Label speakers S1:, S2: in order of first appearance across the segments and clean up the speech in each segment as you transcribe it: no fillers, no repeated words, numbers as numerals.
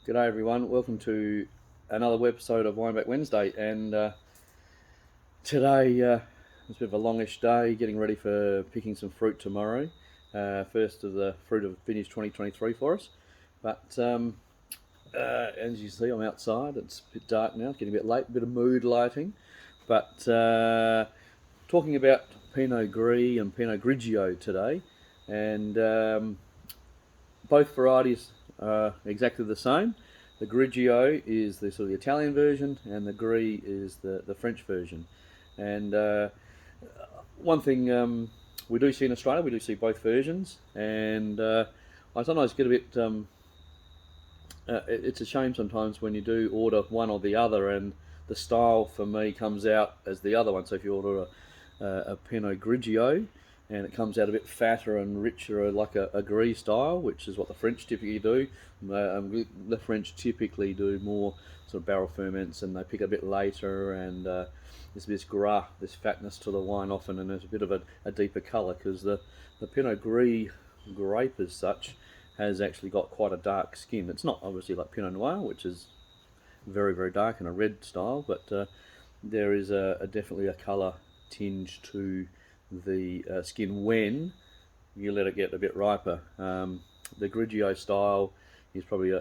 S1: G'day everyone, welcome to another episode of Wineback Wednesday, and today it's a bit of a longish day, getting ready for picking some fruit tomorrow. First of the fruit of vintage 2023 for us, but as you see I'm outside, it's a bit dark now, it's getting a bit late, a bit of mood lighting, but talking about Pinot Gris and Pinot Grigio today, and both varieties are exactly the same. The Grigio is the sort of the Italian version, and the Gris is the French version. And one thing we do see in Australia, we do see both versions, and I sometimes get a bit. It's a shame sometimes when you do order one or the other, and the style for me comes out as the other one. So if you order a Pinot Grigio, and it comes out a bit fatter and richer, like a Gris style, which is what the French typically do. The French typically do more sort of barrel ferments, and they pick a bit later, and there's this gras, this fatness to the wine often, and there's a bit of a deeper colour, because the Pinot Gris grape as such has actually got quite a dark skin. It's not obviously like Pinot Noir, which is very, very dark and a red style, but there is definitely a colour tinge to the skin when you let it get a bit riper. The Grigio style is probably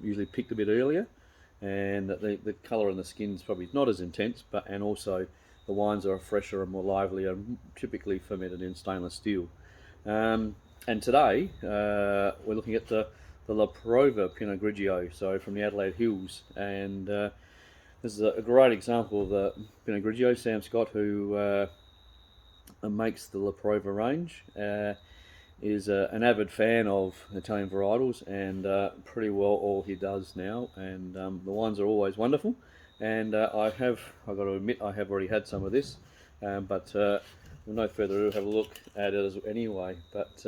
S1: usually picked a bit earlier, and the colour in the skin is probably not as intense, and also the wines are fresher and more lively, and typically fermented in stainless steel. And today we're looking at the La Prova Pinot Grigio, so from the Adelaide Hills, and this is a great example of the Pinot Grigio. Sam Scott, who makes the La Prova range, is an avid fan of Italian varietals, and pretty well all he does now. And the wines are always wonderful. And I've got to admit, I have already had some of this, but with no further ado, have a look at it anyway. But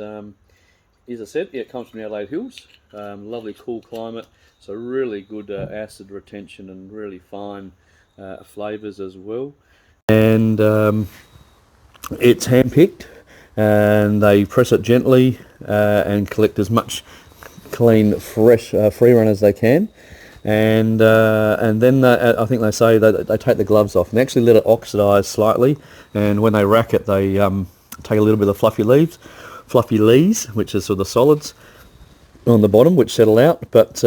S1: as I said, it comes from the Adelaide Hills. Lovely cool climate, so really good acid retention and really fine flavours as well. And it's hand-picked, and they press it gently and collect as much clean, fresh free run as they can. And then I think they say that they take the gloves off and actually let it oxidise slightly. And when they rack it, they take a little bit of fluffy lees, which is sort of the solids on the bottom, which settle out. But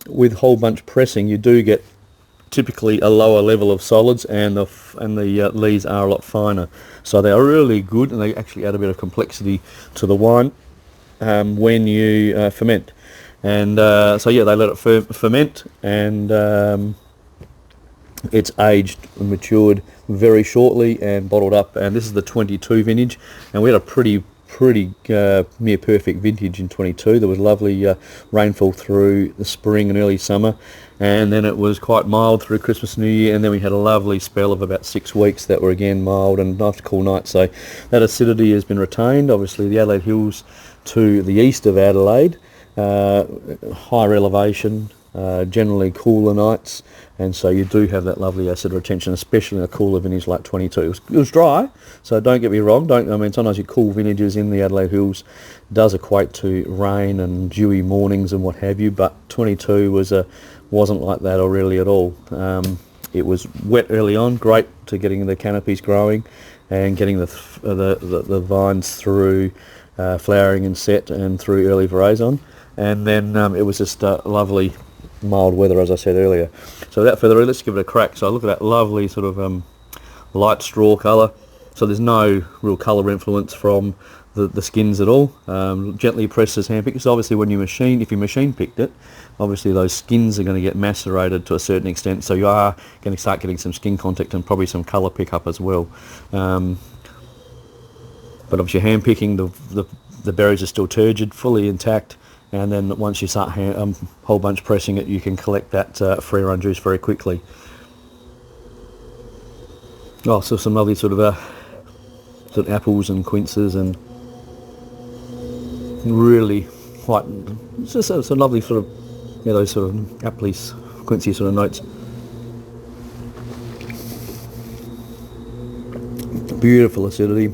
S1: with whole bunch pressing, you do get typically a lower level of solids, and the lees are a lot finer. So they are really good, and they actually add a bit of complexity to the wine when you ferment. And so yeah, they let it ferment, and it's aged and matured very shortly and bottled up. And this is the 22 vintage, and we had a pretty near perfect vintage in 22. There was lovely rainfall through the spring and early summer, and then it was quite mild through Christmas and New Year, and then we had a lovely spell of about 6 weeks that were again mild and nice cool nights. So that acidity has been retained. Obviously the Adelaide Hills to the east of Adelaide, higher elevation, generally cooler nights, and so you do have that lovely acid retention, especially in a cooler vintage like 22. It was dry, so don't get me wrong. Sometimes your cool vintages in the Adelaide Hills does equate to rain and dewy mornings and what have you, but 22 wasn't like that, or really at all. It was wet early on, great to getting the canopies growing and getting the vines through flowering and set and through early veraison, and then it was just lovely mild weather, as I said earlier. So without further ado, let's give it a crack. So look at that lovely sort of light straw colour. So there's no real colour influence from the skins at all. Gently pressed as hand picked. So obviously if you machine picked it, obviously those skins are going to get macerated to a certain extent. So you are going to start getting some skin contact and probably some colour pickup as well. But obviously hand picking, the berries are still turgid, fully intact. And then once you start whole bunch pressing it, you can collect that free run juice very quickly. Oh, so some lovely sort of apples and quinces, and really quite, it's just some lovely sort of, those sort of appley, quincy sort of notes. Beautiful acidity.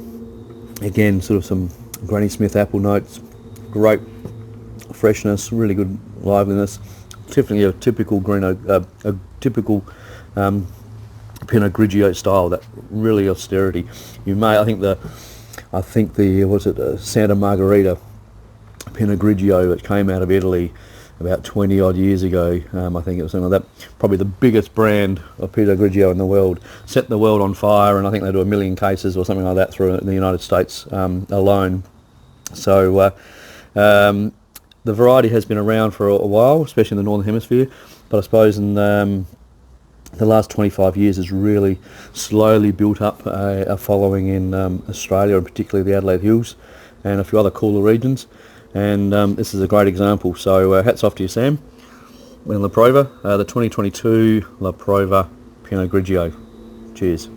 S1: Again, sort of some Granny Smith apple notes. Great freshness, really good liveliness. Definitely a typical a typical Pinot Grigio style. That really austerity. You may, I think the was it Santa Margherita Pinot Grigio, which came out of Italy about 20 odd years ago. I think it was something like that. Probably the biggest brand of Pinot Grigio in the world. Set the world on fire, and I think they do 1 million cases or something like that through in the United States alone. So the variety has been around for a while, especially in the Northern Hemisphere, but I suppose in the last 25 years has really slowly built up a following in Australia, and particularly the Adelaide Hills and a few other cooler regions. And this is a great example. So hats off to you, Sam. And La Prova, the 2022 La Prova Pinot Grigio. Cheers.